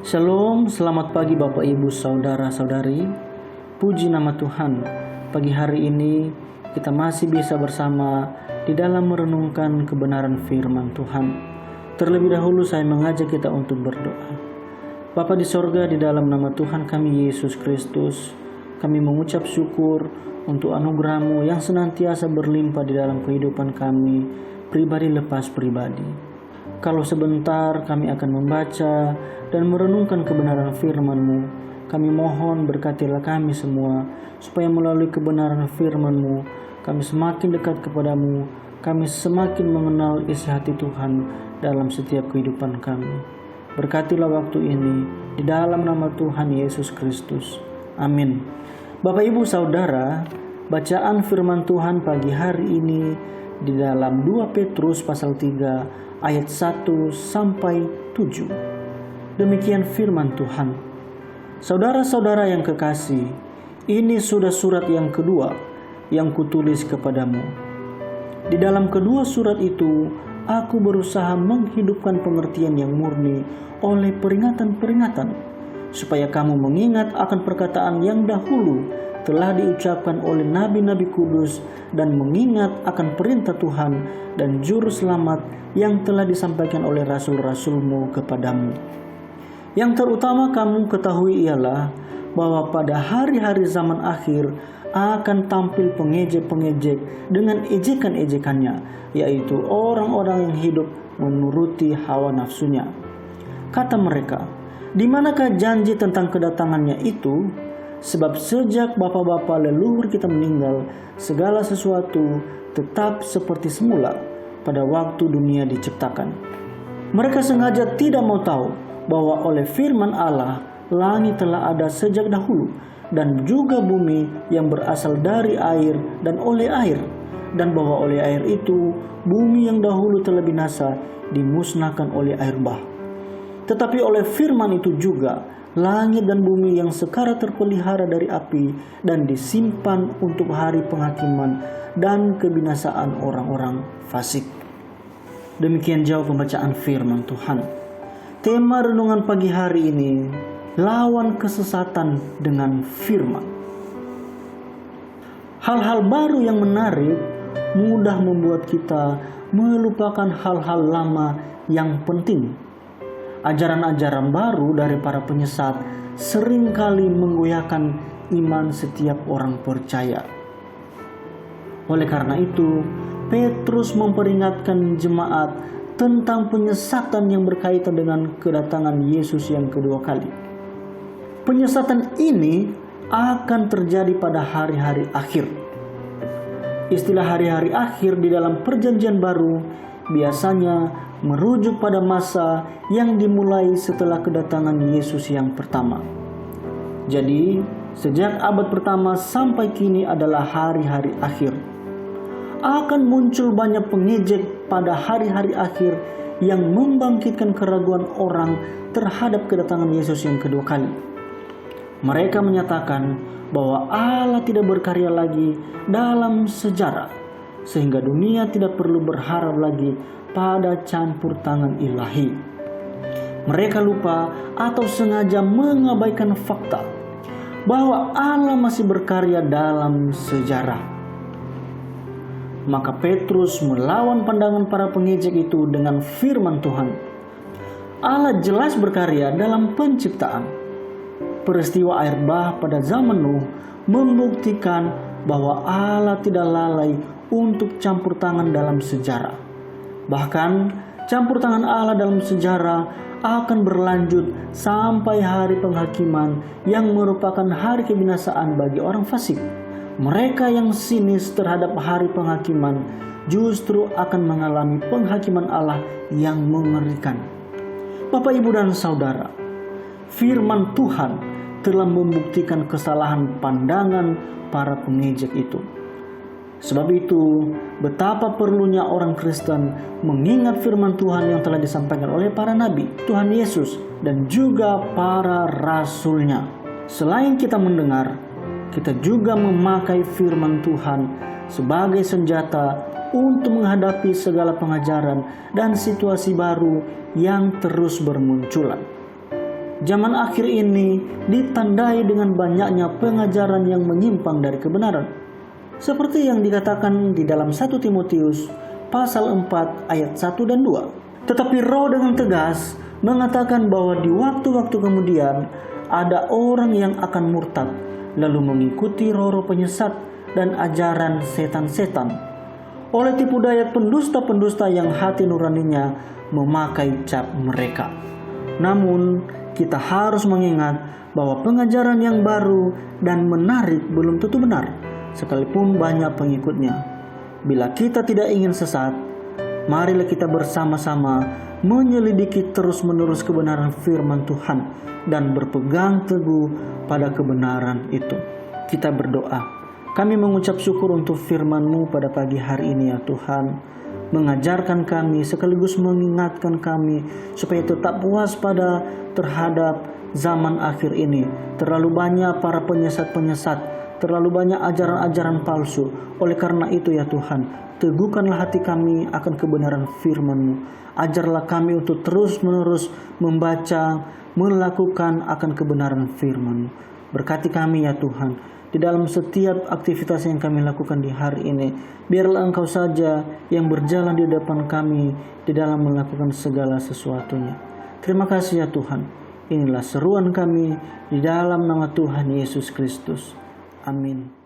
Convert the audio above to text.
Shalom, selamat pagi Bapak Ibu Saudara-saudari. Puji nama Tuhan. Pagi hari ini kita masih bisa bersama di dalam merenungkan kebenaran firman Tuhan. Terlebih dahulu saya mengajak kita untuk berdoa. Bapa di sorga, di dalam nama Tuhan kami Yesus Kristus, kami mengucap syukur untuk anugerah-Mu yang senantiasa berlimpah di dalam kehidupan kami, pribadi lepas pribadi. Kalau sebentar kami akan membaca dan merenungkan kebenaran firman-Mu, kami mohon berkatilah kami semua, supaya melalui kebenaran firman-Mu, kami semakin dekat kepadamu, kami semakin mengenal isi hati Tuhan dalam setiap kehidupan kami. Berkatilah waktu ini, di dalam nama Tuhan Yesus Kristus. Amin. Bapak Ibu Saudara, bacaan firman Tuhan pagi hari ini di dalam 2 Petrus pasal 3 ayat 1 sampai 7. Demikian firman Tuhan. Saudara-saudara yang kekasih, ini sudah surat yang kedua yang kutulis kepadamu. Di dalam kedua surat itu, aku berusaha menghidupkan pengertian yang murni oleh peringatan-peringatan, supaya kamu mengingat akan perkataan yang dahulu telah diucapkan oleh nabi-nabi kudus, dan mengingat akan perintah Tuhan dan juru selamat yang telah disampaikan oleh rasul-rasul-Mu kepadamu. Yang terutama kamu ketahui ialah bahwa pada hari-hari zaman akhir akan tampil pengejek-pengejek dengan ejekan-ejekannya, yaitu orang-orang yang hidup menuruti hawa nafsunya. Kata mereka, di manakah janji tentang kedatangannya itu? Sebab sejak bapa-bapa leluhur kita meninggal, segala sesuatu tetap seperti semula pada waktu dunia diciptakan. Mereka sengaja tidak mau tahu bahwa oleh firman Allah, langit telah ada sejak dahulu, dan juga bumi yang berasal dari air dan oleh air, dan bahwa oleh air itu, bumi yang dahulu telah binasa dimusnahkan oleh air bah. Tetapi oleh firman itu juga, langit dan bumi yang sekarang terpelihara dari api dan disimpan untuk hari penghakiman dan kebinasaan orang-orang fasik. Demikian jauh pembacaan firman Tuhan. Tema renungan pagi hari ini, lawan kesesatan dengan firman. Hal-hal baru yang menarik mudah membuat kita melupakan hal-hal lama yang penting. Ajaran-ajaran baru dari para penyesat seringkali menggoyahkan iman setiap orang percaya. Oleh karena itu, Petrus memperingatkan jemaat tentang penyesatan yang berkaitan dengan kedatangan Yesus yang kedua kali. Penyesatan ini akan terjadi pada hari-hari akhir. Istilah hari-hari akhir di dalam Perjanjian Baru biasanya merujuk pada masa yang dimulai setelah kedatangan Yesus yang pertama. Jadi, sejak abad pertama sampai kini adalah hari-hari akhir. Akan muncul banyak pengejek pada hari-hari akhir yang membangkitkan keraguan orang terhadap kedatangan Yesus yang kedua kali. Mereka menyatakan bahwa Allah tidak berkarya lagi dalam sejarah, sehingga dunia tidak perlu berharap lagi pada campur tangan ilahi. Mereka lupa atau sengaja mengabaikan fakta bahwa Allah masih berkarya dalam sejarah. Maka Petrus melawan pandangan para pengejek itu dengan firman Tuhan. Allah jelas berkarya dalam penciptaan. Peristiwa air bah pada zaman Nuh membuktikan bahwa Allah tidak lalai untuk campur tangan dalam sejarah. Bahkan campur tangan Allah dalam sejarah akan berlanjut sampai hari penghakiman yang merupakan hari kebinasaan bagi orang fasik. Mereka yang sinis terhadap hari penghakiman justru akan mengalami penghakiman Allah yang mengerikan. Bapak, Ibu, dan Saudara, firman Tuhan telah membuktikan kesalahan pandangan para pengejek itu. Sebab itu, betapa perlunya orang Kristen mengingat firman Tuhan yang telah disampaikan oleh para nabi, Tuhan Yesus, dan juga para rasulnya. Selain kita mendengar, kita juga memakai firman Tuhan sebagai senjata untuk menghadapi segala pengajaran dan situasi baru yang terus bermunculan. Zaman akhir ini ditandai dengan banyaknya pengajaran yang menyimpang dari kebenaran. Seperti yang dikatakan di dalam 1 Timotius pasal 4 ayat 1 dan 2. Tetapi Roh dengan tegas mengatakan bahwa di waktu-waktu kemudian ada orang yang akan murtad, lalu mengikuti roh-roh penyesat dan ajaran setan-setan, oleh tipu daya pendusta-pendusta yang hati nuraninya memakai cap mereka. Namun kita harus mengingat bahwa pengajaran yang baru dan menarik belum tentu benar, sekalipun banyak pengikutnya. Bila kita tidak ingin sesat, marilah kita bersama-sama menyelidiki terus-menerus kebenaran firman Tuhan dan berpegang teguh pada kebenaran itu. Kita berdoa. Kami mengucap syukur untuk firman-Mu pada pagi hari ini ya Tuhan. Mengajarkan kami sekaligus mengingatkan kami supaya tetap waspada terhadap zaman akhir ini. Terlalu banyak para penyesat-penyesat, terlalu banyak ajaran-ajaran palsu. Oleh karena itu ya Tuhan, teguhkanlah hati kami akan kebenaran firman-Mu. Ajarlah kami untuk terus-menerus membaca, melakukan akan kebenaran firman-Mu. Berkati kami ya Tuhan, di dalam setiap aktivitas yang kami lakukan di hari ini. Biarlah Engkau saja yang berjalan di depan kami di dalam melakukan segala sesuatunya. Terima kasih ya Tuhan. Inilah seruan kami di dalam nama Tuhan Yesus Kristus. Amin.